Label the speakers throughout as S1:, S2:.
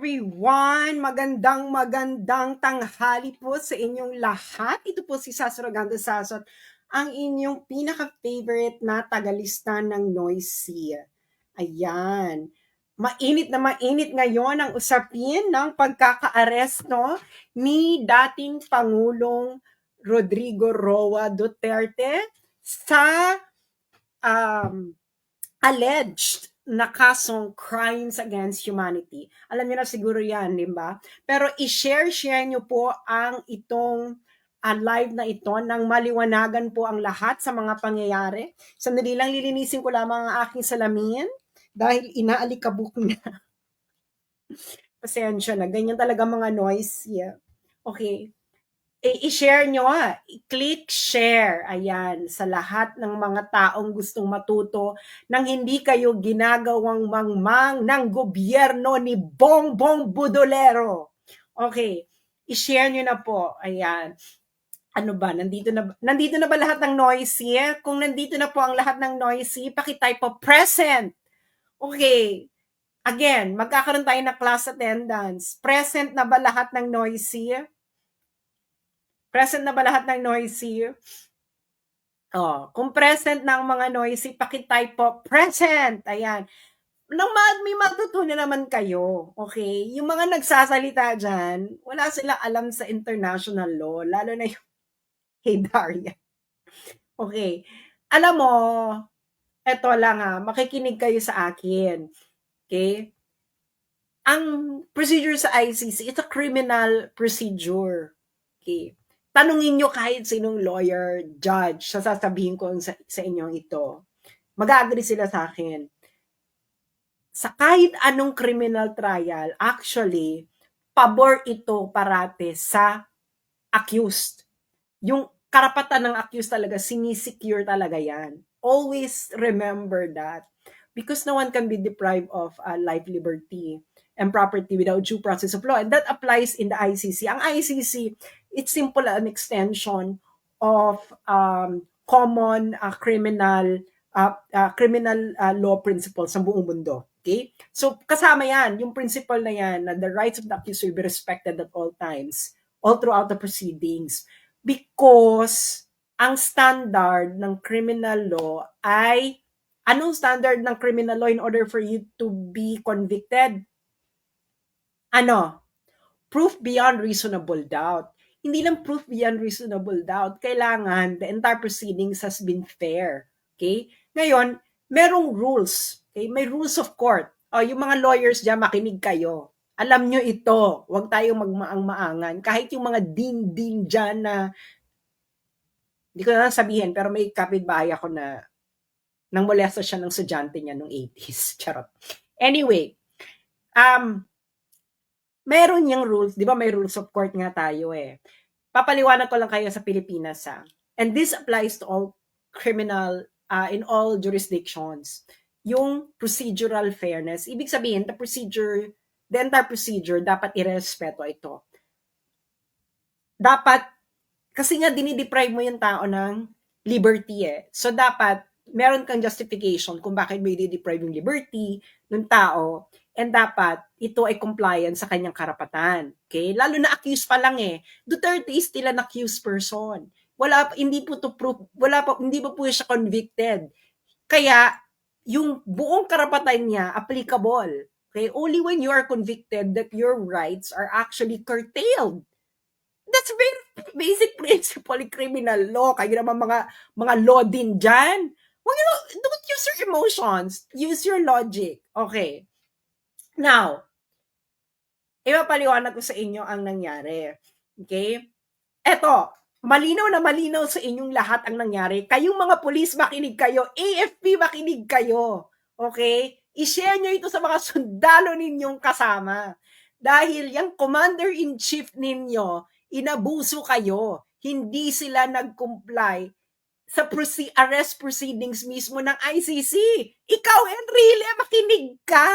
S1: everyone! Magandang tanghali po sa inyong lahat. Ito po si Sasrogando Sasot, ang inyong pinaka-favorite na tagalista ng Noisy. Ayan. Mainit na mainit ngayon ang usapin ng pagkakaaresto ni dating Pangulong Rodrigo Roa Duterte sa alleged na kasong crimes against humanity. Alam niyo na siguro yan, di ba? Pero i-share niyo po ang itong live na ito nang maliwanagan po ang lahat sa mga pangyayari. Sandali lang, lilinisin ko lamang ang aking salamin dahil inaalikabok na. Pasensya na, ganyan talaga mga noise. Yeah. Okay. I-share nyo, i-click share, ayan, sa lahat ng mga taong gustong matuto nang hindi kayo ginagawang mangmang ng gobyerno ni Bongbong Budolero. Okay, i-share nyo na po, ayan. Ano ba, nandito na ba lahat ng noisy? Kung nandito na po ang lahat ng noisy, pakitype po present. Okay, again, magkakaroon tayo ng class attendance. Present na ba lahat ng noisy? Present na ba lahat ng noisy? Oh, kung present ng mga noisy, pakitype po present. Ayan. May matutunan naman kayo. Okay? Yung mga nagsasalita dyan, wala sila alam sa international law. Lalo na yung hey Daria. Okay. Alam mo, eto lang makikinig kayo sa akin. Okay? Ang procedure sa ICC, it's a criminal procedure. Okay? Tanungin nyo kahit sinong lawyer, judge, sasabihin ko sa inyong ito. Mag-agree sila sa akin. Sa kahit anong criminal trial, actually, pabor ito parate sa accused. Yung karapatan ng accused talaga, sinisecure talaga yan. Always remember that. Because no one can be deprived of life, liberty, and property without due process of law. And that applies in the ICC. Ang ICC, it's simple an extension of common criminal law principles sa buong mundo. Okay? So, kasama yan, yung principle na yan, na the rights of the accused will be respected at all times, all throughout the proceedings. Because ang standard ng criminal law ay, anong standard ng criminal law in order for you to be convicted? Ano? Proof beyond reasonable doubt. Hindi lang proof beyond reasonable doubt. Kailangan the entire proceedings has been fair. Okay? Ngayon, merong rules. Okay? May rules of court. O, yung mga lawyers dyan, makinig kayo. Alam nyo ito. Huwag tayong magmaang-maangan. Kahit yung mga din-din dyan na, hindi ko na sabihin, pero may kapitbahay ako na nang molesta siya ng estudyante niya nung 80s. Charot. Anyway, meron niyang rules, di ba may rules of court nga tayo eh. Papaliwanag ko lang kayo sa Pilipinas And this applies to all criminal, in all jurisdictions. Yung procedural fairness, ibig sabihin, the entire procedure, dapat irespeto ito. Dapat, kasi nga dinideprive mo yung tao ng liberty eh. So dapat, meron kang justification kung bakit may dideprive yung liberty ng tao, and dapat ito ay compliant sa kanyang karapatan. Okay? Lalo na accused pa lang eh. Duterte is still an accused person. Hindi po to proof, hindi pa po siya convicted. Kaya yung buong karapatan niya applicable. Okay? Only when you are convicted that your rights are actually curtailed. That's very basic principle in criminal law. Kayo naman mga law din dyan. Don't use your emotions. Use your logic. Okay. Now, ipapaliwanag ko sa inyo ang nangyari. Okay? Eto, malinaw na malinaw sa inyong lahat ang nangyari. Kayong mga pulis, makinig kayo. AFP, makinig kayo. Okay? I-share nyo ito sa mga sundalo ninyong kasama. Dahil yung commander-in-chief ninyo, inabuso kayo. Hindi sila nag-comply sa arrest proceedings mismo ng ICC. Ikaw, Enrile, makinig ka.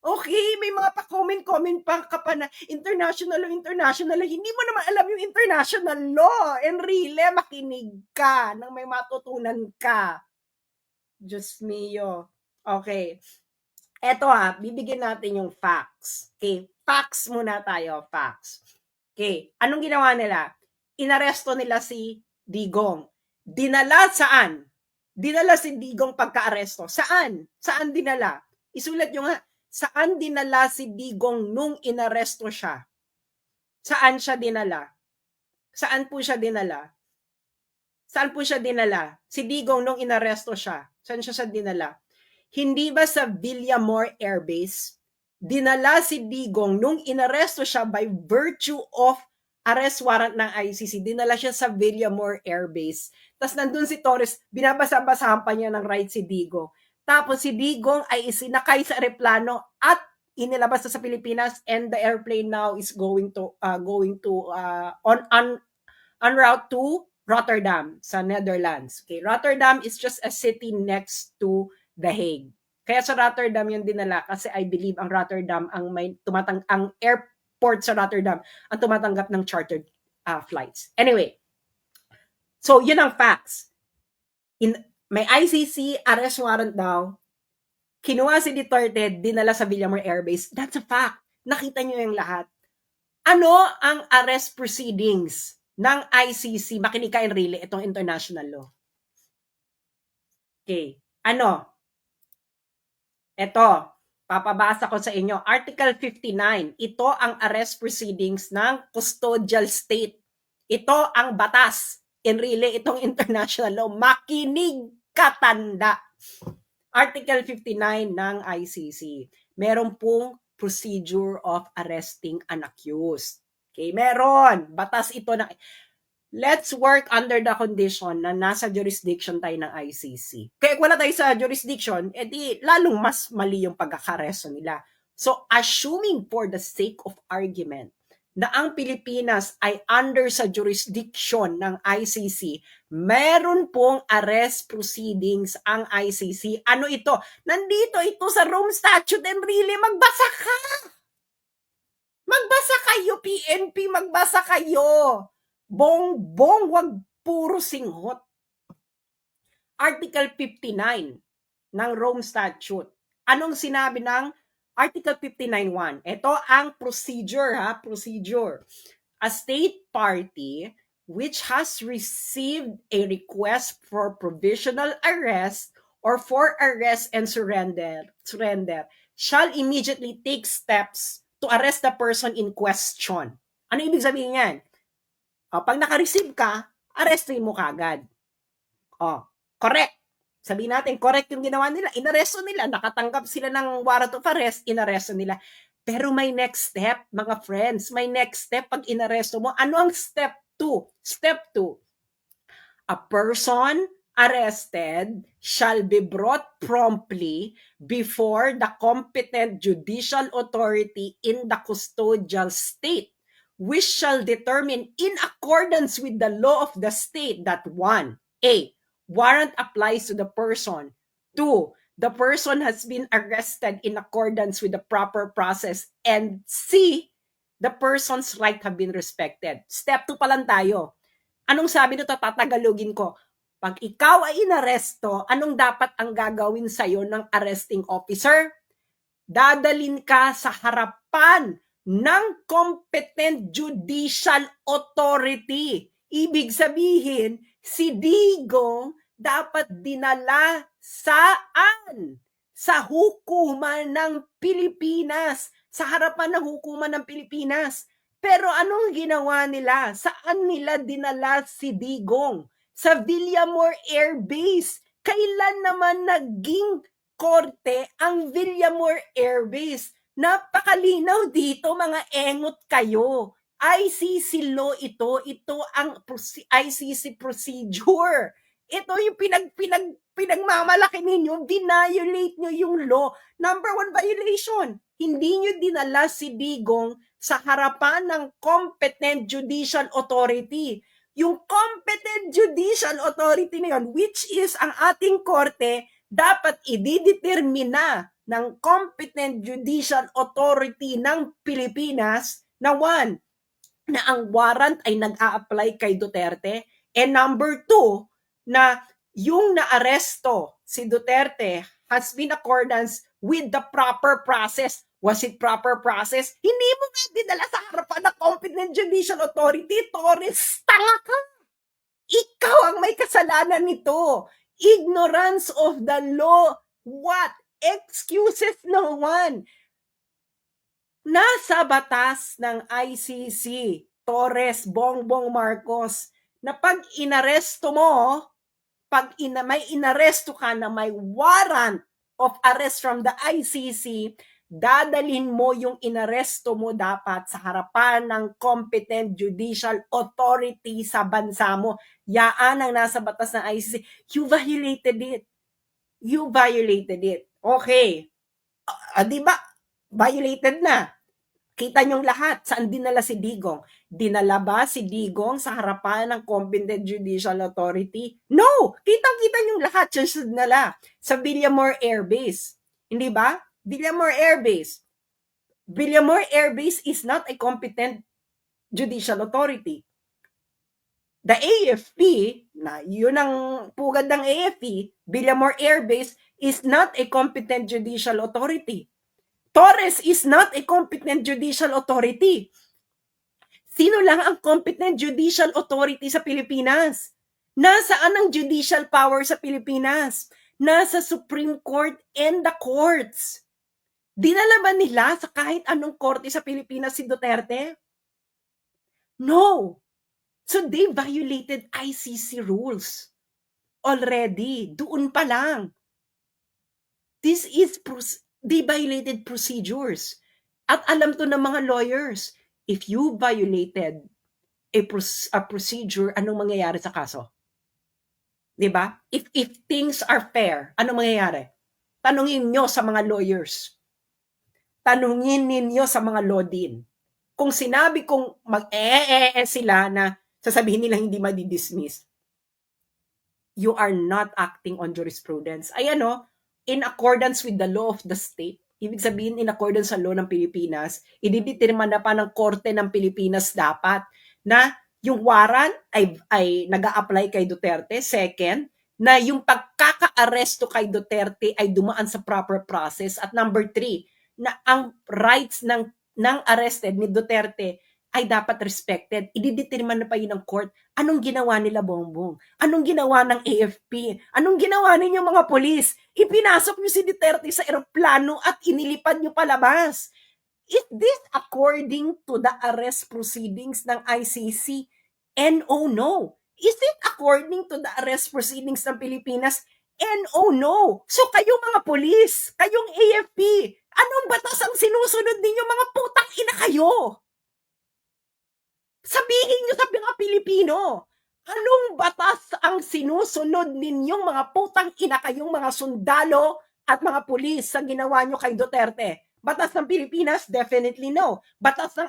S1: Okay, may mga pa-comment pa ka pa na international law. Hindi mo naman alam yung international law. Enrile, makinig ka nang may matutunan ka. Diyos mio. Okay. Eto bibigyan natin yung facts. Okay. Facts muna tayo, facts. Okay, anong ginawa nila? Inaresto nila si Digong. Dinala saan? Dinala si Digong pagka-aresto. Saan? Saan dinala? Isulat nyo nga, saan dinala si Digong nung inaresto siya? Saan siya dinala? Saan po siya dinala? Saan po siya dinala? Si Digong nung inaresto siya. Saan siya dinala? Hindi ba sa Villamor Air Base? Dinala si Digong nung inaresto siya by virtue of arrest warrant ng ICC. Dinala siya sa Villamor Air Base. Tapos nandun si Torres, binabasa-basahan pa niya ng right si Digong. Tapos si Digong ay isinakay sa aeroplano at inilabas sa Pilipinas, and the airplane now is going to on route to Rotterdam sa Netherlands. Okay, Rotterdam is just a city next to The Hague. Kaya sa Rotterdam yung dinala kasi I believe ang Rotterdam ang airport sa Rotterdam ang tumatanggap ng chartered flights. Anyway, so yun ang facts. May ICC arrest warrant daw. Kinuha si Duterte, dinala sa Villamor Air Base. That's a fact. Nakita nyo yung lahat. Ano ang arrest proceedings ng ICC? Makinig ka, Enrile, itong international law. Okay. Ano? Ito, papabasa ko sa inyo. Article 59. Ito ang arrest proceedings ng custodial state. Ito ang batas. Enrile, itong international law. Makinig katanda. Article 59 ng ICC. Meron pong procedure of arresting an accused. Okay, meron. Batas ito na. Let's work under the condition na nasa jurisdiction tayo ng ICC. Kaya wala tayo sa jurisdiction, edi lalong mas mali yung pagkakaresto nila. So, assuming for the sake of argument na ang Pilipinas ay under sa jurisdiction ng ICC, meron pong arrest proceedings ang ICC. Ano ito? Nandito ito sa Rome Statute, and really, magbasa ka! Magbasa kayo, PNP, magbasa kayo! Bong-bong, wag puro singhot. Article 59 ng Rome Statute. Anong sinabi ng Article 59.1? Ito ang procedure, procedure. A state party which has received a request for provisional arrest or for arrest and surrender shall immediately take steps to arrest the person in question. Ano ibig sabihin yan? Pag naka-receive ka, arrestin mo kagad. Correct. Sabihin natin, correct yung ginawa nila. Inaresto nila. Nakatanggap sila ng warrant of arrest. Inaresto nila. Pero may next step, mga friends. May next step pag inaresto mo. Ano ang step 2? Step 2. A person arrested shall be brought promptly before the competent judicial authority in the custodial state, which shall determine in accordance with the law of the state that 1. A. Warrant applies to the person. 2. The person has been arrested in accordance with the proper process. And C. The person's right have been respected. Step 2 pa lang tayo. Anong sabi nito? Tatagalogin ko. Pag ikaw ay inaresto, anong dapat ang gagawin sa'yo ng arresting officer? Dadalin ka sa harapan ng competent judicial authority. Ibig sabihin, si Digong dapat dinala saan? Sa hukuman ng Pilipinas. Sa harapan ng hukuman ng Pilipinas. Pero anong ginawa nila? Saan nila dinala si Digong? Sa Villamor Air Base. Kailan naman naging korte ang Villamor Air Base? Napakalinaw dito, mga engot kayo. ICC law ito. Ito ang ICC procedure. Ito yung pinagmamalaki ninyo. Violate nyo yung law. Number 1 violation. Hindi nyo dinala si Digong sa harapan ng competent judicial authority. Yung competent judicial authority na yun, which is ang ating korte, dapat ididetermina ng competent judicial authority ng Pilipinas na 1, na ang warrant ay nag-a-apply kay Duterte, and number 2, na yung naaresto si Duterte has been accordance with the proper process. Was it proper process? Hindi mo nga dinala sa harapan ng competent judicial authority, Torres. Tanga ka! Ikaw ang may kasalanan nito. Ignorance of the law. What? Excuses no one. Nasa batas ng ICC, Torres, Bongbong Marcos, na pag inaresto mo, may inaresto ka na may warrant of arrest from the ICC, dadalhin mo yung inaresto mo dapat sa harapan ng competent judicial authority sa bansa mo. Yaan ang nasa batas ng ICC. You violated it. You violated it. Okay. Di ba? Violated na. Kita niyong lahat, saan dinala si Digong? Dinala ba si Digong sa harapan ng competent judicial authority? No! Kitang-kita niyong lahat, siya dinala sa Villamor Air Base. Hindi ba? Villamor Air Base. Villamor Air Base is not a competent judicial authority. The AFP, na yun ang pugad ng AFP, Villamor Air Base is not a competent judicial authority. Torres is not a competent judicial authority. Sino lang ang competent judicial authority sa Pilipinas? Nasaan ang judicial power sa Pilipinas? Nasa Supreme Court and the courts. Dinala ba nila sa kahit anong korte sa Pilipinas si Duterte? No. So they violated ICC rules already. Doon pa lang. They violated procedures. At alam to ng mga lawyers, if you violated a procedure, anong mangyayari sa kaso? Diba? If things are fair, anong mangyayari? Tanungin nyo sa mga lawyers. Tanungin ninyo sa mga law din. Kung sinabi kong sila na sasabihin nila hindi madi-dismiss, you are not acting on jurisprudence. Ayan o, in accordance with the law of the state, ibig sabihin in accordance sa law ng Pilipinas, ididetermine na pa ng korte ng Pilipinas dapat na yung warrant ay nag-a-apply kay Duterte. Second, na yung pagkaka-aresto kay Duterte ay dumaan sa proper process. At number 3, na ang rights ng arrested ni Duterte ay dapat respected. Ididetermine na pa yun ng court. Anong ginawa nila, Bongbong? Anong ginawa ng AFP? Anong ginawa ninyo mga polis? Ipinasok nyo si Duterte sa eroplano at inilipad nyo palabas. Is this according to the arrest proceedings ng ICC? No. Is it according to the arrest proceedings ng Pilipinas? No. So kayong mga polis, kayong AFP, anong batas ang sinusunod ninyo, mga putang ina kayo? Sabihin nyo sa mga Pilipino, anong batas ang sinusunod ninyong mga putang ina kayong mga sundalo at mga pulis sa ginawa nyo kay Duterte? Batas ng Pilipinas? Definitely no. Batas ng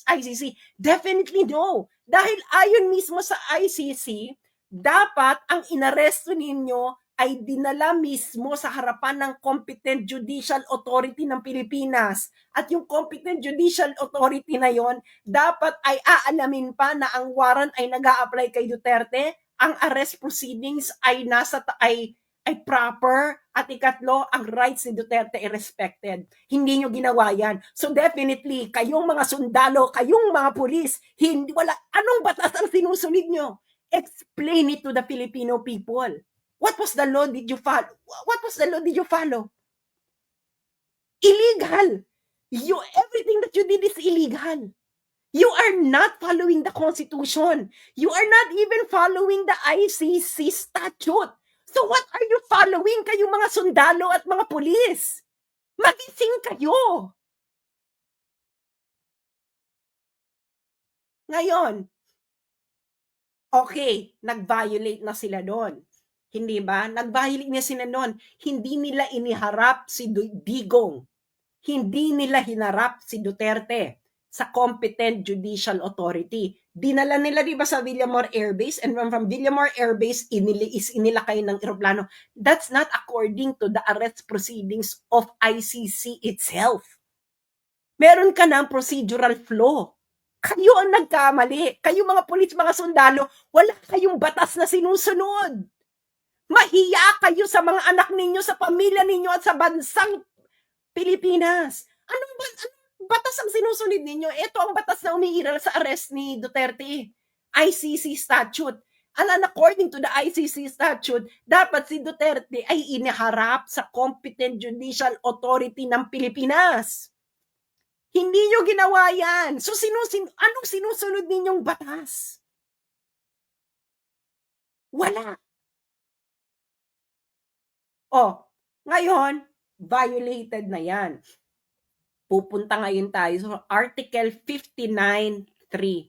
S1: ICC? Definitely no. Dahil ayon mismo sa ICC, dapat ang inaresto ninyo ay dinala mismo sa harapan ng competent judicial authority ng Pilipinas. At yung competent judicial authority na yon, dapat ay aalamin pa na ang warrant ay nag-a-apply kay Duterte, ang arrest proceedings ay proper, at ikatlo, ang rights ni Duterte ay respected. Hindi nyo ginawa yan. So definitely, kayong mga sundalo, kayong mga pulis, anong batas ang sinusunod nyo? Explain it to the Filipino people. What was the law did you follow? What was the law did you follow? Illegal. Everything that you did is illegal. You are not following the Constitution. You are not even following the ICC statute. So what are you following, kayong mga sundalo at mga pulis? Magising kayo. Ngayon, okay, nag-violate na sila doon. Hindi ba? Nag-violate na sila noon. Hindi nila iniharap si Digong. Hindi nila hinarap si Duterte sa competent judicial authority. Dinala nila, di ba, sa Villamor Air Base, and from Villamor Air Base, inilakay ng eroplano. That's not according to the arrest proceedings of ICC itself. Meron ka ng procedural flaw. Kayo ang nagkamali. Kayo mga pulis, mga sundalo, wala kayong batas na sinusunod. Mahiya kayo sa mga anak ninyo, sa pamilya ninyo, at sa bansang Pilipinas. Anong batas ang sinusunod ninyo? Ito ang batas na umiiral sa arrest ni Duterte. ICC statute. According to the ICC statute, dapat si Duterte ay iniharap sa competent judicial authority ng Pilipinas. Hindi nyo ginawa yan. So, anong sinusunod ninyong batas? Wala. Ngayon, violated na yan. Pupunta ngayon tayo sa Article 59.3.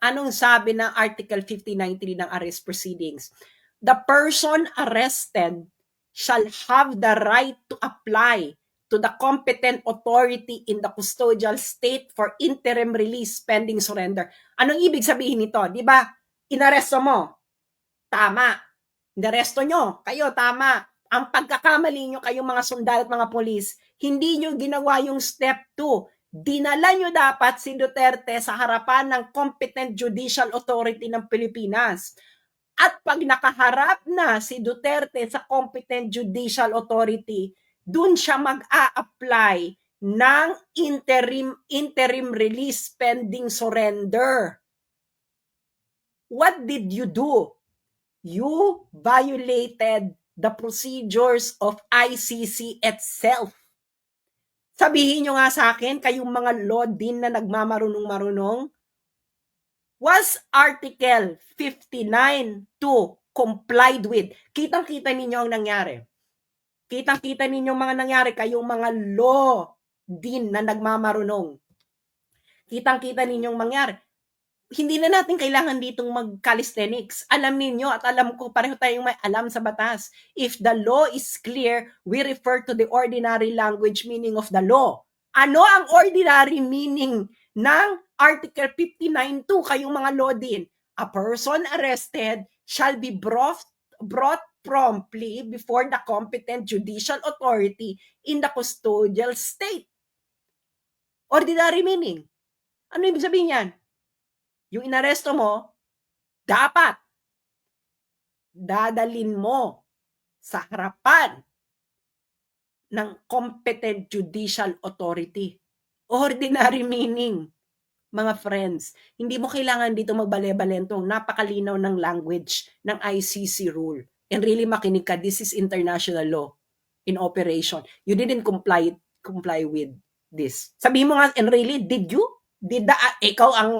S1: Anong sabi ng Article 59.3 ng arrest proceedings? The person arrested shall have the right to apply to the competent authority in the custodial state for interim release pending surrender. Anong ibig sabihin nito? Di ba? Inaresto mo. Tama. Inaresto nyo. Kayo, tama. Ang pagkakamali nyo kayong mga sundalo at mga polis, hindi nyo ginawa yung step 2. Dinala nyo dapat si Duterte sa harapan ng competent judicial authority ng Pilipinas. At pag nakaharap na si Duterte sa competent judicial authority, dun siya mag-a-apply ng interim release pending surrender. What did you do? You violated the procedures of ICC itself. Sabihin nyo nga sa akin, kayong mga law din na nagmamarunong-marunong, was Article 59.2 complied with? Kitang-kita ninyo ang nangyari. Kitang-kita ninyo mga nangyari, kayong mga law din na nagmamarunong. Kitang-kita ninyong mangyari. Hindi na natin kailangan ditong mag-calisthenics. Alam niyo at alam ko, pareho tayong may alam sa batas. If the law is clear, we refer to the ordinary language meaning of the law. Ano ang ordinary meaning ng Article 59.2? Kayong mga law din. A person arrested shall be brought promptly before the competent judicial authority in the custodial state. Ordinary meaning. Ano ibig sabihin yan? Yung inaresto mo, dapat dadalin mo sa harapan ng competent judicial authority. Ordinary meaning, mga friends. Hindi mo kailangan dito magbale-balentong napakalinaw ng language ng ICC rule. And really makinig ka, this is international law in operation. You didn't comply with this. Sabihin mo nga, and really, did you? Ikaw ang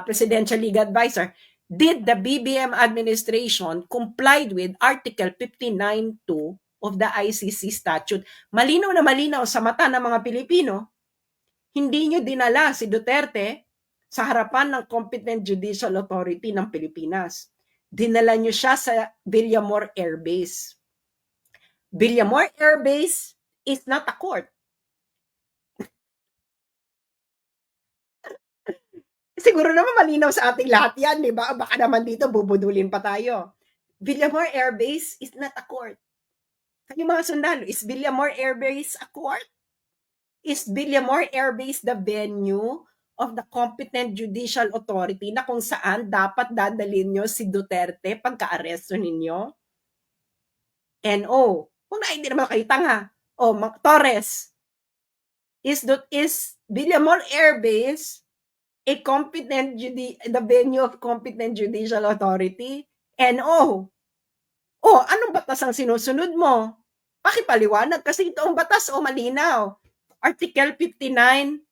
S1: Presidential Legal Advisor, did the BBM administration complied with Article 59.2 of the ICC statute? Malinaw na malinaw sa mata ng mga Pilipino, hindi nyo dinala si Duterte sa harapan ng competent judicial authority ng Pilipinas. Dinala nyo siya sa Villamor Air Base. Villamor Air Base is not a court. Siguro naman malinaw sa ating lahat yan, di ba? Baka naman dito bubudulin pa tayo. Villamor Air Base is not a court. Kayo mga sundalo, is Villamor Air Base a court? Is Villamor Air Base the venue of the competent judicial authority na kung saan dapat dadalhin nyo si Duterte pagka-aresto ninyo? Kung hindi naman kayo tanga. Torres, is Villamor Air Base the venue of competent judicial authority? Anong batas ang sinusunod mo? Pakipaliwanag kasi ito ang batas malinaw. Article 59.2.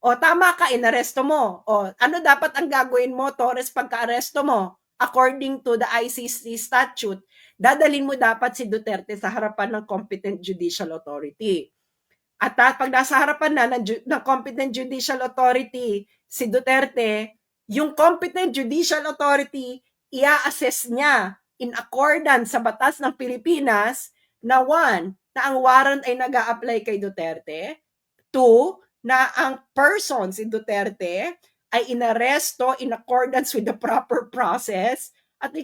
S1: Tama ka, inaresto mo. Ano dapat ang gagawin mo, Torres, pagka-aresto mo? According to the ICC statute, dadalhin mo dapat si Duterte sa harapan ng competent judicial authority. At pag nasa harapan na ng competent judicial authority si Duterte, yung competent judicial authority, i-assess niya in accordance sa batas ng Pilipinas na 1, na ang warrant ay nag-a-apply kay Duterte. 2, na ang person, si Duterte, ay inaresto in accordance with the proper process. At 3,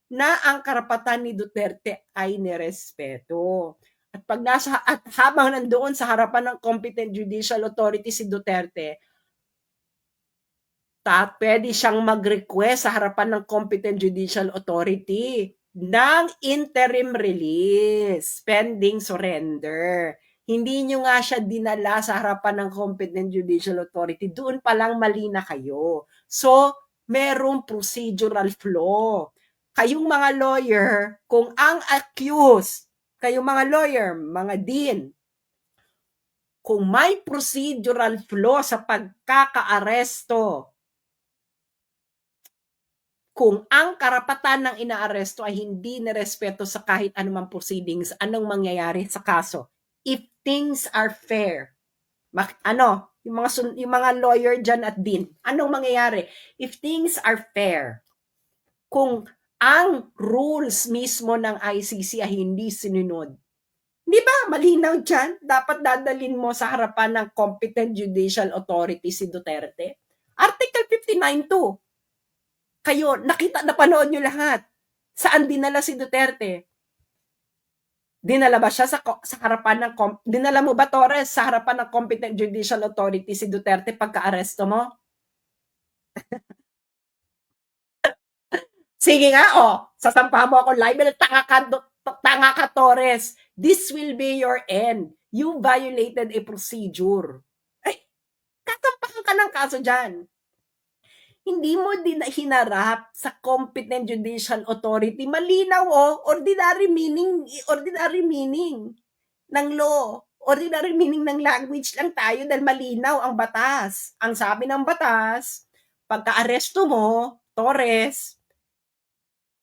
S1: na ang karapatan ni Duterte ay nirespeto. At habang nandoon sa harapan ng competent judicial authority si Duterte, pwede siyang mag-request sa harapan ng competent judicial authority ng interim release pending surrender. Hindi nyo nga siya dinala sa harapan ng competent judicial authority. Doon pa lang mali na kayo. So, merong procedural flaw. Kayong mga lawyer, kung ang accused, kayong mga lawyer, mga dean, kung may procedural flaw sa pagkakaaresto, kung ang karapatan ng inaaresto ay hindi nirespeto sa kahit anumang proceedings, anong mangyayari sa kaso? If things are fair, yung mga lawyer dyan at din, anong mangyayari? If things are fair, kung ang rules mismo ng ICC ay hindi sinunod, di ba, malinaw dyan, dapat dadalin mo sa harapan ng competent judicial authority si Duterte. Article 59.2. Kayo, napanood nyo lahat. Saan dinala si Duterte? Dinala ba siya sa harapan ng dinala mo ba, Torres, sa harapan ng competent judicial authority si Duterte pagka-aresto mo? Sige nga, sasampahan mo ako live. Tanga ka, Torres. This will be your end. You violated a procedure. Ay, kasampahan ka ng kaso dyan. Hindi mo din hinarap sa competent judicial authority. Malinaw, ordinary meaning ng law. Ordinary meaning ng language lang tayo dahil malinaw ang batas. Ang sabi ng batas, pagka-aresto mo, Torres,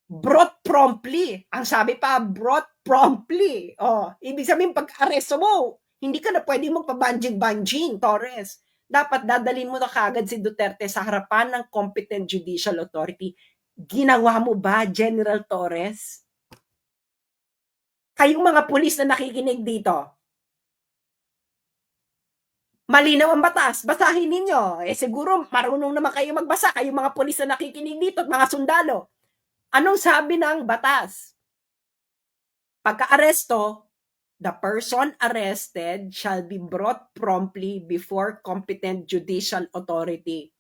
S1: brought promptly. Ang sabi pa, brought promptly. Ibig sabihin, pag-aresto mo, hindi ka na pwede magpabanjing-banjing, Torres. Dapat dadalhin mo na kagad si Duterte sa harapan ng competent judicial authority. Ginawa mo ba, General Torres? Kayong mga pulis na nakikinig dito, malinaw ang batas, basahin ninyo. Siguro marunong naman kayo magbasa, kayong mga pulis na nakikinig dito at mga sundalo. Anong sabi ng batas? Pagka-aresto, the person arrested shall be brought promptly before competent judicial authority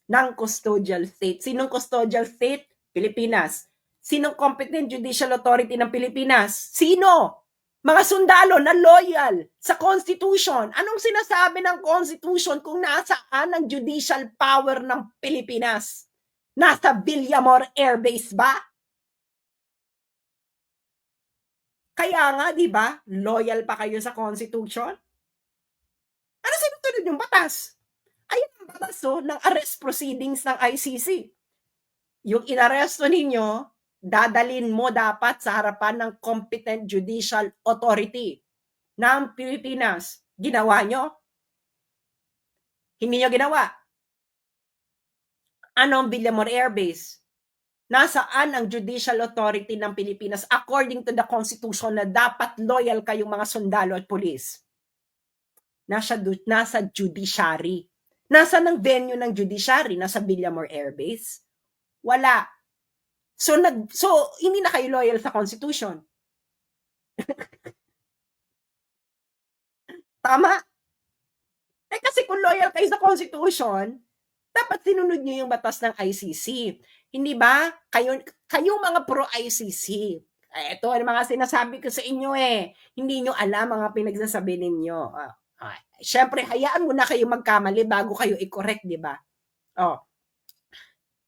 S1: ng custodial state. Sinong custodial state? Pilipinas. Sinong competent judicial authority ng Pilipinas? Sino? Mga sundalo na loyal sa Constitution. Anong sinasabi ng Constitution kung nasaan ang judicial power ng Pilipinas? Nasa Villamor Air Base ba? Kaya nga, di ba, loyal pa kayo sa Constitution? Ano sinusunod yung batas? Ayan ang batas ng arrest proceedings ng ICC. Yung inaresto ninyo, dadalin mo dapat sa harapan ng competent judicial authority ng Pilipinas. Ginawa nyo? Hindi nyo ginawa. Anong Villamor Air Base? Nasaan ang judicial authority ng Pilipinas according to the Constitution na dapat loyal kayong mga sundalo at pulis? Nasa judiciary. Nasaan ang venue ng judiciary? Nasa Villamor Air Base? Wala. So hindi na kayo loyal sa Constitution. Tama? Kasi kung loyal kayo sa Constitution, dapat sinunod nyo yung batas ng ICC. Hindi ba? Kayo mga pro-ICC. Ito ang mga sinasabi ko sa inyo Hindi nyo alam mga pinagsasabi ninyo. Siyempre, hayaan mo na kayo magkamali bago kayo i-correct, di ba?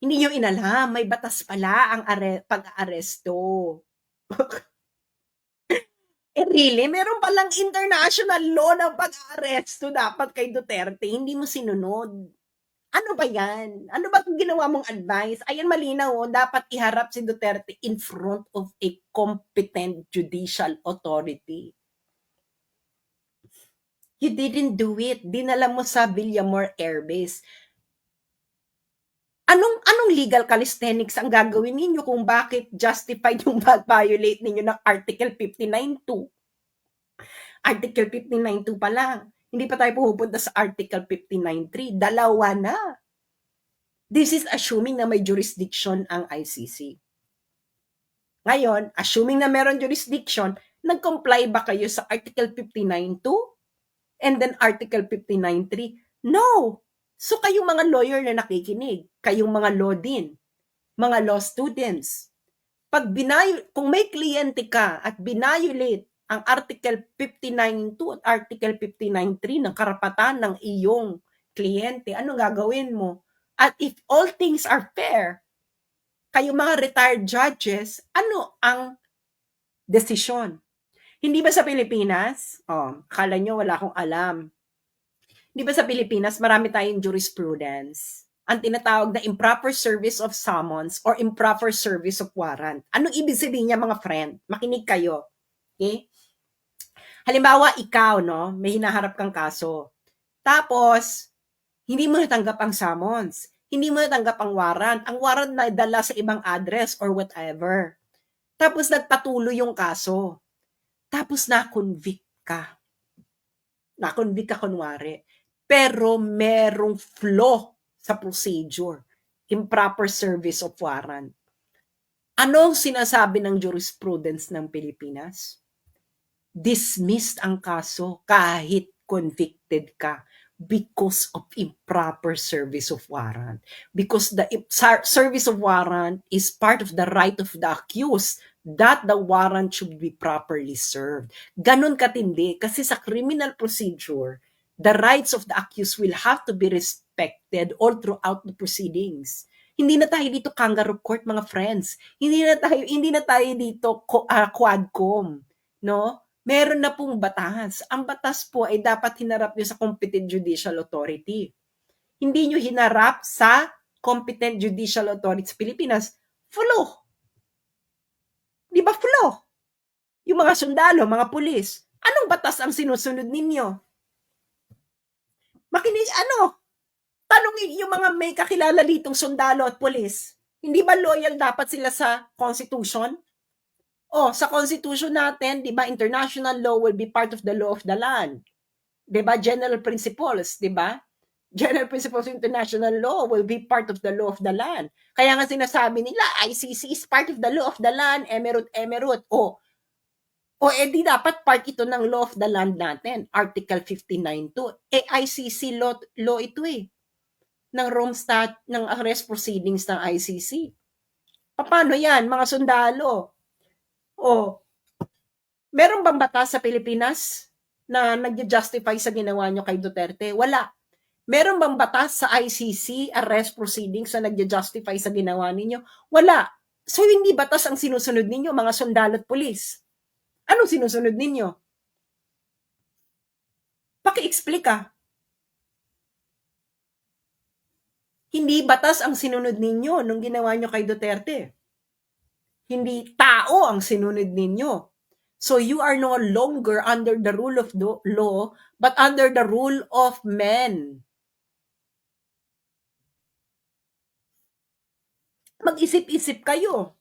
S1: Hindi nyo inalam, may batas pala ang pag-aaresto. Really? Meron palang international law ng pag-aaresto dapat kay Duterte. Hindi mo sinunod. Ano ba yan? Ano ba kung ginawa mong advice? Ayan, malinaw, dapat iharap si Duterte in front of a competent judicial authority. You didn't do it. Dinala mo sa Villamor Air Base. Anong legal calisthenics ang gagawin ninyo kung bakit justified yung violate ninyo ng Article 59.2? Article 59.2 pa lang. Hindi pa tayo pupunta sa Article 59.3. Dalawa na. This is assuming na may jurisdiction ang ICC. Ngayon, assuming na meron jurisdiction, nag-comply ba kayo sa Article 59.2 and then Article 59.3? No! So kayong mga lawyer na nakikinig, kayong mga law din, mga law students, kung may kliyente ka at binayolate ang Article 59.2 at Article 59.3 ng karapatan ng iyong kliyente. Anong gagawin mo? At if all things are fair, kayo mga retired judges, ano ang desisyon? Hindi ba sa Pilipinas? Akala nyo wala akong alam. Di ba sa Pilipinas, marami tayong jurisprudence. Ang tinatawag na improper service of summons or improper service of warrant. Anong ibig sabihin niya, mga friend? Makinig kayo. Okay? Halimbawa, ikaw, no, may hinaharap kang kaso. Tapos, hindi mo natanggap ang summons. Hindi mo natanggap ang warrant. Ang warrant na dala sa ibang address or whatever. Tapos, nagpatuloy yung kaso. Tapos, na-convict ka. Na-convict ka kunwari. Pero merong flaw sa procedure. Improper service of warrant. Anong sinasabi ng jurisprudence ng Pilipinas? Dismissed ang kaso kahit convicted ka because of improper service of warrant. Because the service of warrant is part of the right of the accused that the warrant should be properly served. Ganon katindi kasi sa criminal procedure, the rights of the accused will have to be respected all throughout the proceedings. Hindi na tayo dito kangaroo court, mga friends. Hindi na tayo dito quadcom, no? Meron na pong batas. Ang batas po ay dapat hinarap nyo sa competent judicial authority. Hindi nyo hinarap sa competent judicial authority sa Pilipinas. Flaw. Di ba flaw? Yung mga sundalo, mga pulis, anong batas ang sinusunod ninyo? Tanungin yung mga may kakilala ditong sundalo at pulis. Hindi ba loyal dapat sila sa Constitution? Sa Constitution natin, di ba, international law will be part of the law of the land. Di ba, general principles, di ba? General principles of international law will be part of the law of the land. Kaya nga sinasabi nila, ICC is part of the law of the land, emerald. Di dapat part ito ng law of the land natin, Article 59.2. ICC law ito ng Rome ng arrest proceedings ng ICC. Paano yan, mga sundalo? Meron bang batas sa Pilipinas na nag-justify sa ginawa nyo kay Duterte? Wala. Meron bang batas sa ICC arrest proceedings na nag-justify sa ginawa ninyo? Wala. So, hindi batas ang sinusunod ninyo, mga sundalo at pulis. Anong sinusunod ninyo? Paki-explica. Hindi batas ang sinunod ninyo nung ginawa nyo kay Duterte. Hindi tao ang sinunod ninyo. So you are no longer under the rule of the law, but under the rule of men. Mag-isip-isip kayo.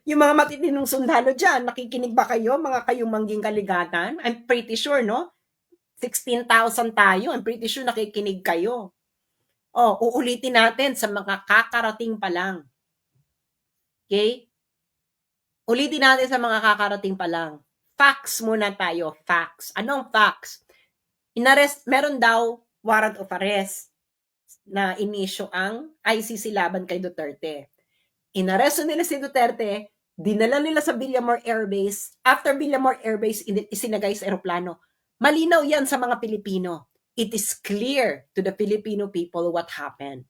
S1: Yung mga matitinong sundalo dyan, nakikinig ba kayo, mga kayong mangging kaligatan? I'm pretty sure, no? 16,000 tayo. I'm pretty sure nakikinig kayo. Uulitin natin sa mga kakarating pa lang. Okay? Ulitin natin sa mga kakarating pa lang. Facts muna tayo. Facts. Anong facts? Meron daw warrant of arrest na inisyo ang ICC laban kay Duterte. Inaresto nila si Duterte, dinala nila sa Villamor Air Base. After Villamor Air Base, isinagay sa aeroplano. Malinaw yan sa mga Pilipino. It is clear to the Filipino people what happened.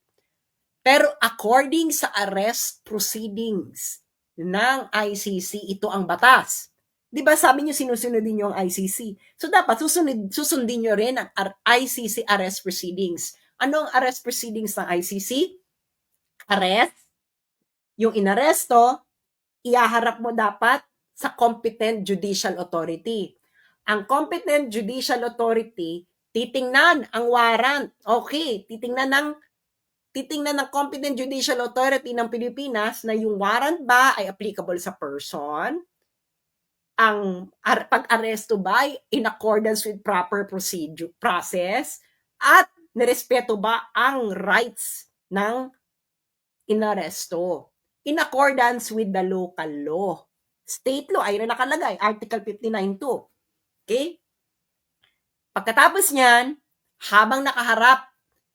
S1: Pero according sa arrest proceedings ng ICC, ito ang batas. Di ba sabi niyo sinusunod niyo ang ICC? So dapat susundin niyo rin ang ICC arrest proceedings. Ano ang arrest proceedings ng ICC? Arrest. Yung inaresto, iaharap mo dapat sa competent judicial authority. Ang competent judicial authority, titingnan ang warrant. Okay, titingnan ng competent judicial authority ng Pilipinas na yung warrant ba ay applicable sa person, ang pag-aresto ba ay in accordance with proper process, at nirespeto ba ang rights ng inaresto in accordance with the local law. State law ay nakalagay, Article 59.2. Okay? Pagkatapos niyan, habang nakaharap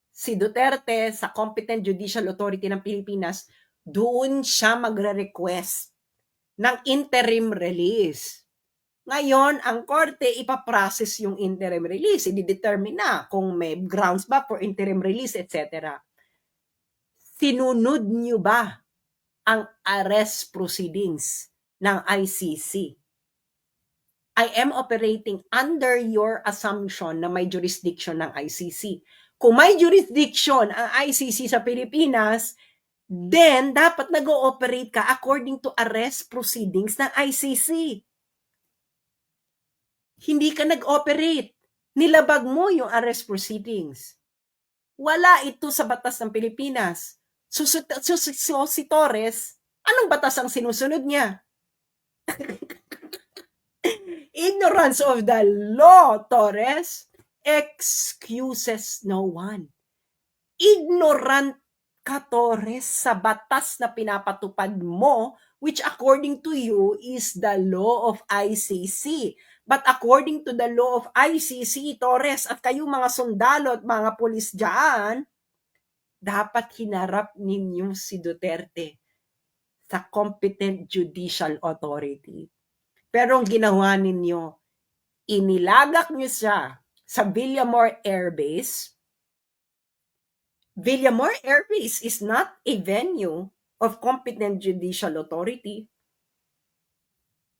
S1: si Duterte sa competent judicial authority ng Pilipinas, doon siya magre-request ng interim release. Ngayon, ang korte ipaprocess yung interim release, i-determine na kung may grounds ba for interim release, etc. Sinunod niyo ba ang arrest proceedings ng ICC? I am operating under your assumption na may jurisdiction ng ICC. Kung may jurisdiction ang ICC sa Pilipinas, then dapat nag-ooperate ka according to arrest proceedings ng ICC. Hindi ka nag-operate. Nilabag mo yung arrest proceedings. Wala ito sa batas ng Pilipinas. So si Torres, anong batas ang sinusunod niya? Ignorance of the law, Torres, excuses no one. Ignorant ka, Torres, sa batas na pinapatupad mo, which according to you is the law of ICC. But according to the law of ICC, Torres, at kayo mga sundalo at mga pulis dyan, dapat hinarap ninyo si Duterte sa competent judicial authority. Pero ang ginawa ninyo, inilagak nyo siya sa Villamor Air Base. Villamor Air Base is not a venue of competent judicial authority.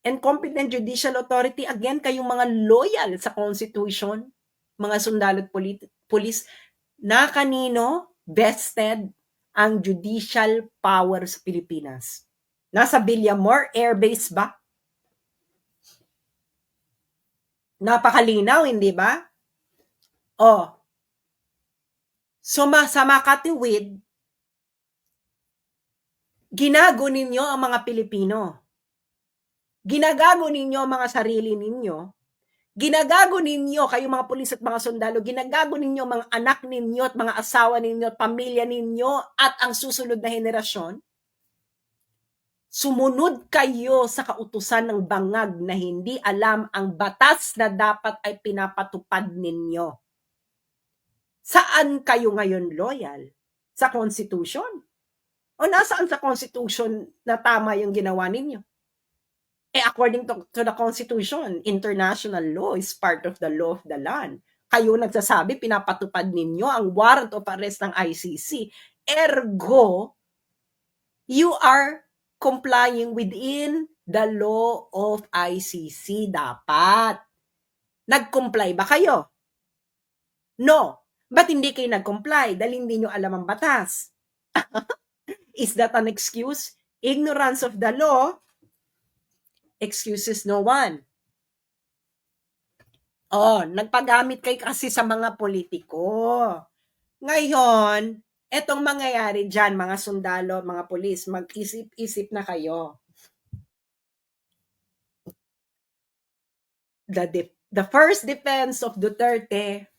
S1: And competent judicial authority, again, kayong mga loyal sa Constitution, mga sundalo at pulis, na kanino vested ang judicial power sa Pilipinas? Nasa Villamor Air Base ba? Napakalinaw, hindi ba? Oh. So, sa makatiwid, ginago ninyo ang mga Pilipino. Ginagago ninyo ang mga sarili ninyo. Ginagago ninyo, kayo mga pulis at mga sundalo, ginagago ninyo mga anak ninyo at mga asawa ninyo at pamilya ninyo at ang susunod na henerasyon. Sumunod kayo sa kautusan ng bangag na hindi alam ang batas na dapat ay pinapatupad ninyo. Saan kayo ngayon loyal? Sa Constitution? O nasaan sa Constitution na tama yung ginawa ninyo? According to the Constitution, international law is part of the law of the land. Kayo nagsasabi, pinapatupad ninyo ang warrant of arrest ng ICC. Ergo, you are complying within the law of ICC. Dapat. Nag-comply ba kayo? No. Ba't hindi kayo nag-comply? Dahil hindi nyo alam ang batas. Is that an excuse? Ignorance of the law excuses no one. Oh, nagpagamit kay kasi sa mga politiko. Ngayon, etong mangyayari dyan, mga sundalo, mga pulis, mag-isip-isip na kayo. The first defense of Duterte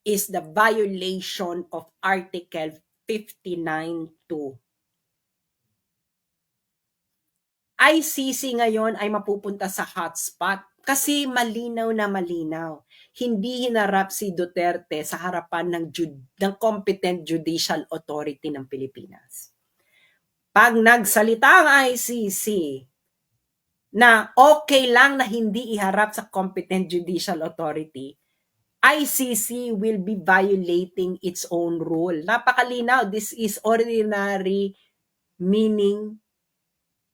S1: is the violation of Article 59.2. ICC ngayon ay mapupunta sa hotspot kasi malinaw na malinaw. Hindi hinarap si Duterte sa harapan ng competent judicial authority ng Pilipinas. Pag nagsalita ang ICC na okay lang na hindi iharap sa competent judicial authority, ICC will be violating its own rule. Napakalinaw, this is ordinary meaning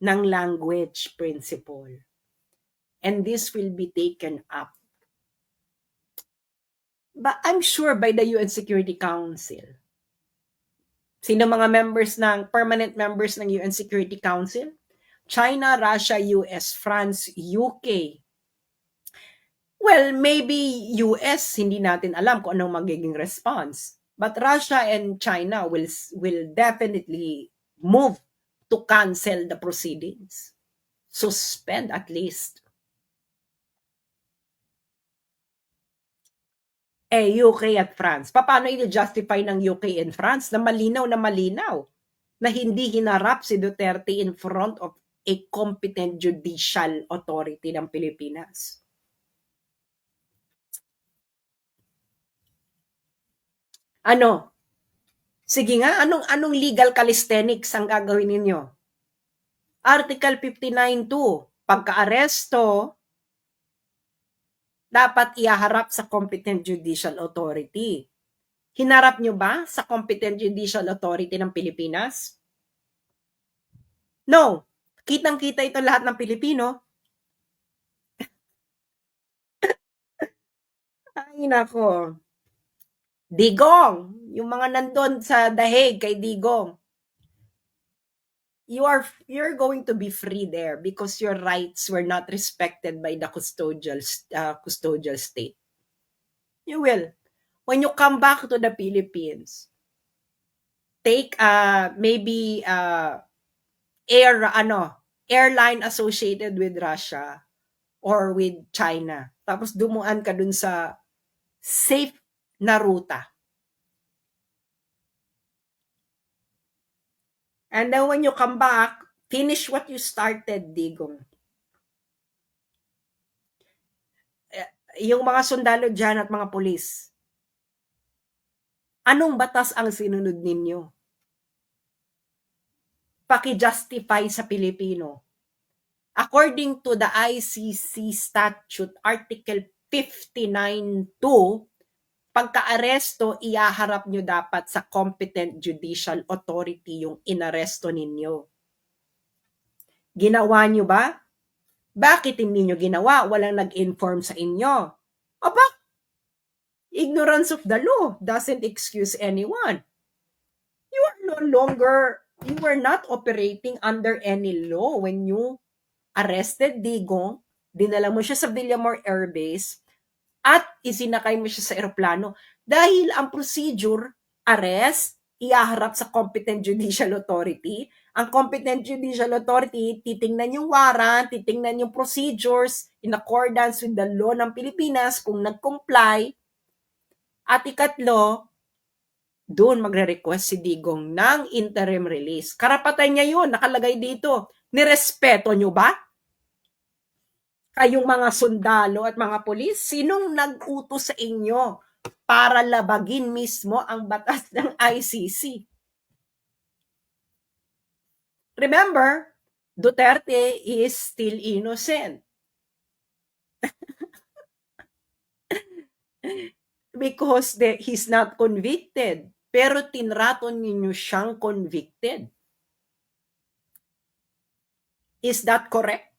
S1: ng language principle. And this will be taken up, but I'm sure by the UN Security Council. Sino mga permanent members ng UN Security Council? China, Russia, US, France, UK. Well, maybe US, hindi natin alam kung anong magiging response. But Russia and China will definitely move to cancel the proceedings. Suspend at least. UK at France. Paano i-justify ng UK and France na malinaw na hindi hinarap si Duterte in front of a competent judicial authority ng Pilipinas? Ano? Sige nga, anong legal calisthenics ang gagawin ninyo? Article 59.2, pagka-aresto, dapat ihaharap sa competent judicial authority. Hinarap nyo ba sa competent judicial authority ng Pilipinas? No. Kitang-kita ito lahat ng Pilipino. Ay, nako. Digong, yung mga nandun sa The Hague kay Digong, you're going to be free there because your rights were not respected by the custodial state. You will. When you come back to the Philippines, take maybe airline associated with Russia or with China. Tapos dumuan ka dun sa safe na ruta. And then when you come back, finish what you started, Digong. Yung mga sundalo dyan at mga pulis, anong batas ang sinunod ninyo? Paki-justify sa Pilipino. According to the ICC statute, Article 59.2, pagka-aresto, iyaharap nyo dapat sa competent judicial authority yung inaresto ninyo. Ginawa nyo ba? Bakit hindi nyo ginawa? Walang nag-inform sa inyo. Aba, ignorance of the law doesn't excuse anyone. You were not operating under any law when you arrested Digong, dinala mo siya sa Villamor Air Base, at isinakay mo siya sa eroplano dahil ang procedure, arrest, ihaharap sa competent judicial authority. Ang competent judicial authority, titingnan yung warrant, titingnan yung procedures in accordance with the law ng Pilipinas kung nag-comply. At ikatlo, doon magre-request si Digong ng interim release. Karapatan niya yun, nakalagay dito. Nirespeto nyo ba? Kayong mga sundalo at mga pulis, sinong nag-utos sa inyo para labagin mismo ang batas ng ICC? Remember, Duterte is still innocent. Because he's not convicted. Pero tinraton ninyo siyang convicted. Is that correct?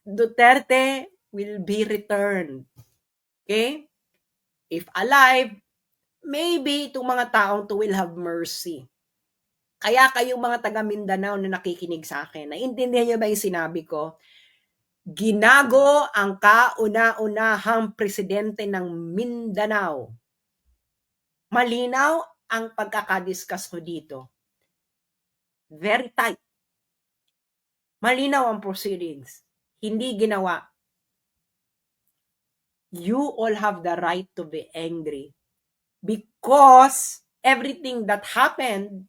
S1: Duterte will be returned. Okay? If alive, maybe itong mga taong to will have mercy. Kaya kayong mga taga Mindanao na nakikinig sa akin, naiintindihan niyo ba yung sinabi ko? Ginago ang kauna-unahang presidente ng Mindanao. Malinaw ang pagkakadiscuss ko dito. Very tight. Malinaw ang proceedings. Hindi ginawa. You all have the right to be angry because everything that happened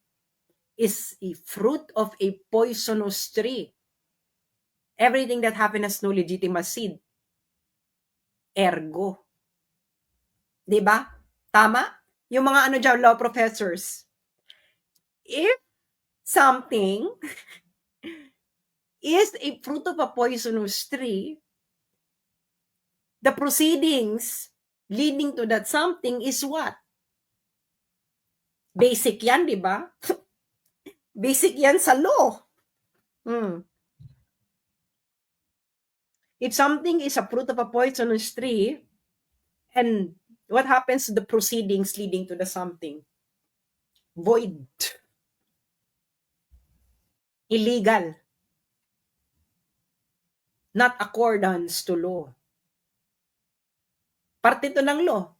S1: is a fruit of a poisonous tree. Everything that happened has no legitimacy. Ergo. Diba? Tama? Yung mga dyan, law professors. If something is a fruit of a poisonous tree, the proceedings leading to that something is what? Basic yan, diba? Basic yan sa law. If something is a fruit of a poisonous tree, and what happens to the proceedings leading to the something? Void. Illegal. Not accordance to law. Parte ito ng law.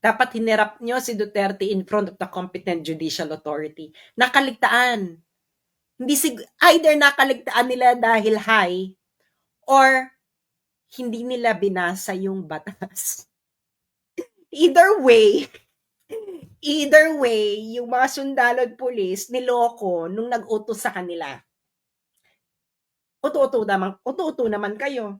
S1: Dapat hinirap nyo si Duterte in front of the competent judicial authority. Nakaligtaan. Either nakaligtaan nila dahil high or hindi nila binasa yung batas. Either way, yung mga sundalo at pulis niloko nung nag-utos sa kanila. Uto-uto naman kayo.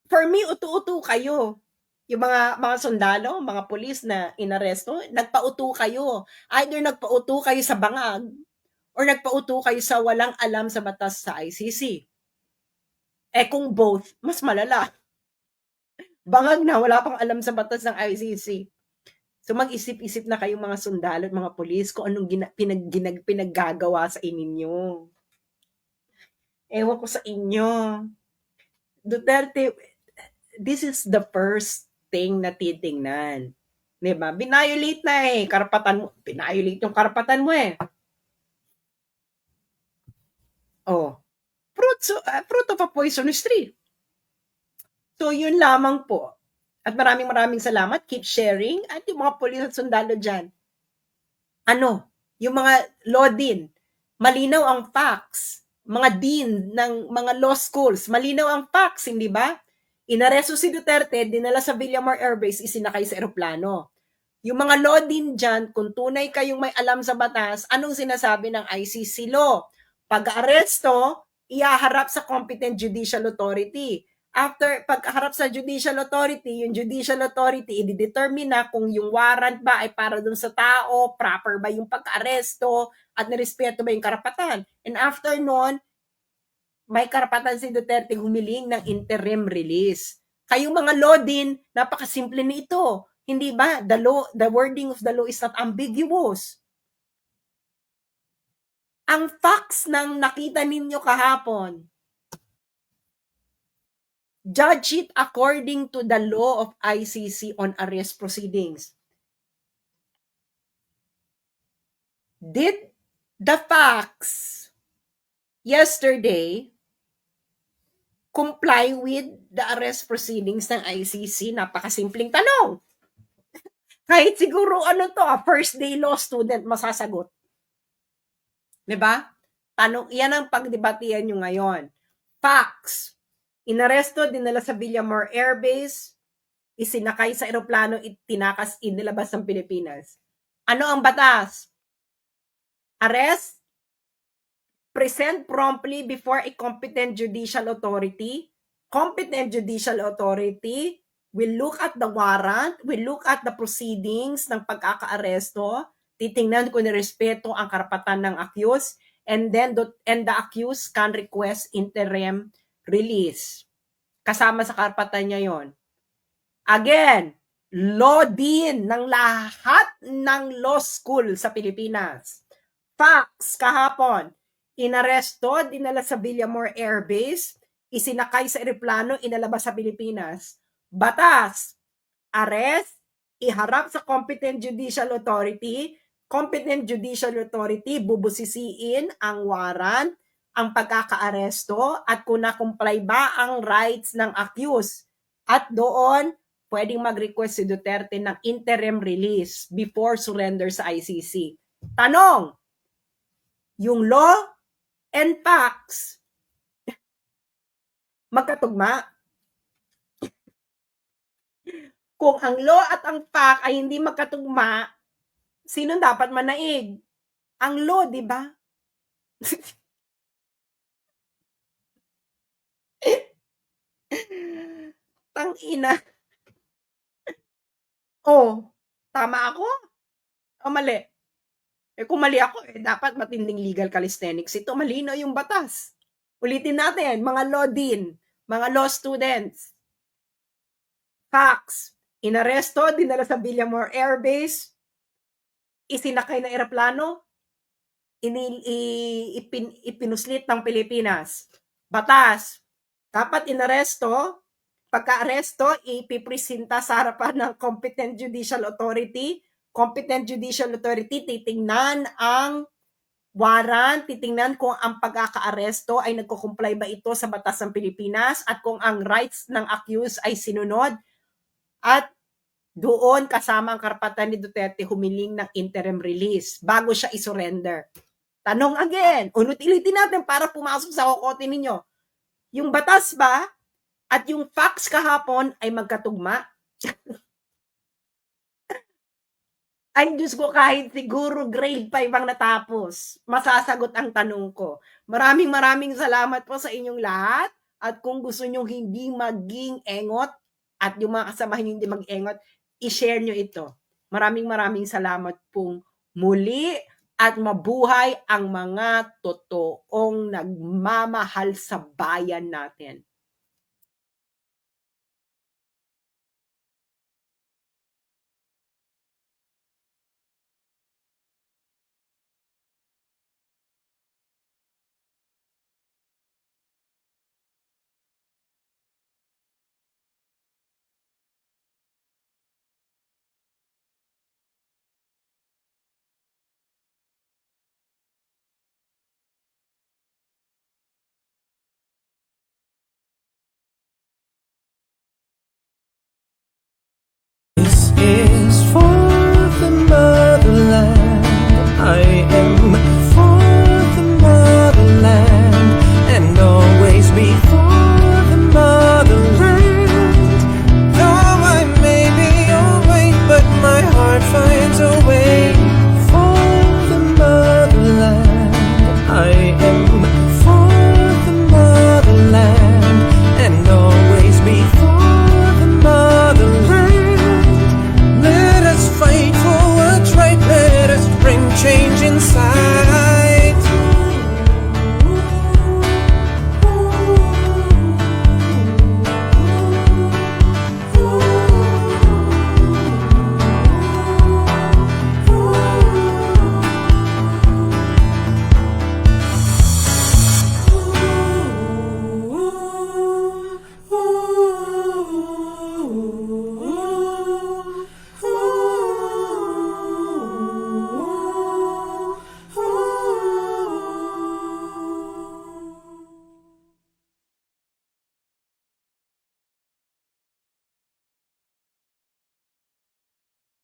S1: For me, uto-uto kayo. Yung mga sundalo, mga pulis na inaresto, nagpauto kayo. Either nagpauto kayo sa bangag or nagpauto kayo sa walang alam sa batas sa ICC. Eh kung both, mas malala. Bangag na, wala pang alam sa batas ng ICC. So mag-isip-isip na kayong mga sundalo at mga pulis kung anong pinaggagawa sa ininyo. Ewan ko sa inyo. Duterte, this is the first thing na titingnan. Diba? Binayolate na karapatan mo. Binayolate yung karapatan mo Oh, fruit of a poisonous tree. So, yun lamang po. At maraming salamat. Keep sharing. At yung mga pulis at sundalo dyan, yung mga law din, malinaw ang facts. Mga dean ng mga law schools, malinaw ang facts, hindi ba? Inaresto si Duterte, dinala sa Villamor Air Base, isinakay sa eroplano. Yung mga law din dyan, kung tunay kayong may alam sa batas, anong sinasabi ng ICC law? Pag-aresto, ihaharap sa competent judicial authority. After pagharap sa judicial authority, yung judicial authority i-determine na kung yung warrant ba ay para dun sa tao, proper ba yung pag-aresto, at nirespeto ba yung karapatan. And after nun, may karapatan si Duterte humiling ng interim release. Kayong mga law din, napakasimple nito. Hindi ba? The wording of the law is not ambiguous. Ang facts ng nakita ninyo kahapon, judge it according to the law of ICC on arrest proceedings. Did the facts yesterday comply with the arrest proceedings ng ICC? Napakasimpleng tanong. Kahit siguro first day law student masasagot. 'Di ba? Tanong, yan ang pagdebatihan nyo ngayon. Facts. Inaresto, dinala sa Villamor Air Base, isinakay sa eroplano, itinakas, inilabas ng Pilipinas. Ano ang batas? Arrest, present promptly before a competent judicial authority. Competent judicial authority will look at the warrant, will look at the proceedings ng pagkakaaresto, titingnan kung nirespeto ang karapatan ng accused, and the accused can request interim release. Kasama sa karapatan niya yon. Again, law din ng lahat ng law school sa Pilipinas. Facts kahapon, inaresto, dinala sa Villamor Air Base, isinakay sa eroplano, inalabas sa Pilipinas. Batas, arrest, iharap sa competent judicial authority, bubusisiin ang warrant, ang pagkakaaresto, at kung na-comply ba ang rights ng accused. At doon, pwedeng mag-request si Duterte ng interim release before surrender sa ICC. Tanong, yung law and facts, magkatugma? Kung ang law at ang fact ay hindi magkatugma, sino dapat manaig? Ang law, di ba? Tangina. Tama ako? O mali? Kung mali ako, dapat matinding legal calisthenics ito. Malino yung batas. Ulitin natin, mga law din, mga law students. Facts. Inaresto, dinala sa Villamor Air Base, isinakay ng eroplano, ipinuslit ng Pilipinas. Batas. Dapat inaresto, pagka-aresto, ipipresenta sa harapan ng competent judicial authority. Competent judicial authority, titingnan ang warrant, titingnan kung ang pagkaka-aresto ay nagko-comply ba ito sa batas ng Pilipinas at kung ang rights ng accused ay sinunod. At doon kasama ang karapatan ni Duterte humiling ng interim release bago siya isurrender. Tanong again, ulit-ulitin natin para pumasok sa kokote ninyo. Yung batas ba at yung facts kahapon ay magkatugma? Ay, Diyos ko, kahit siguro grade 5 ang natapos, masasagot ang tanong ko. Maraming salamat po sa inyong lahat. At kung gusto nyo hindi maging engot, at yung mga kasamahan nyo hindi mag-engot, i-share nyo ito. Maraming salamat pong muli at mabuhay ang mga totoong nagmamahal sa bayan natin.
S2: This is